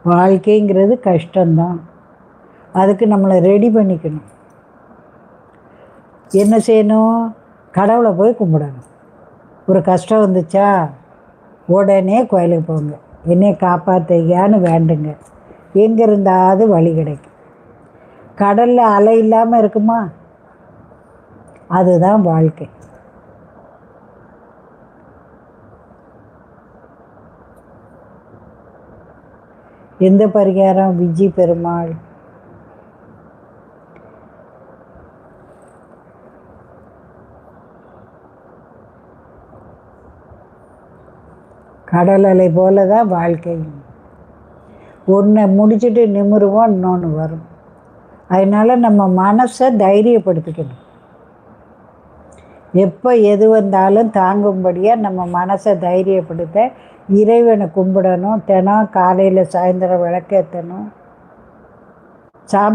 வாழ்க்கைங்கிறது கஷ்டம்தான். அதுக்கு நம்மளை ரெடி பண்ணிக்கணும். என்ன செய்யணும்? கடவுளை போய் கும்பிடணும். ஒரு கஷ்டம் வந்துச்சா உடனே கோயிலுக்கு போங்க, என்னை காப்பாத்தையான்னு வேண்டுங்க. எங்கே இருந்தாவது வழி கிடைக்கும். கடலில் அலை இல்லாமல் இருக்குமா? அதுதான் வாழ்க்கை. எந்த பரிகாரம்? விஜி பெருமாள். கடல் அலை போல தான் வாழ்க்கை. ஒன்றை முடிச்சுட்டு நிமிருவோம், இன்னொன்று வரும். அதனால் நம்ம மனசை தைரியப்படுத்திக்கணும். எப்போ எது வந்தாலும் தாங்கும்படியாக நம்ம மனசை தைரியப்படுத்த இறைவனை கும்பிடணும். தினம் காலையில் சாயந்தரம் விளக்கேற்றணும்.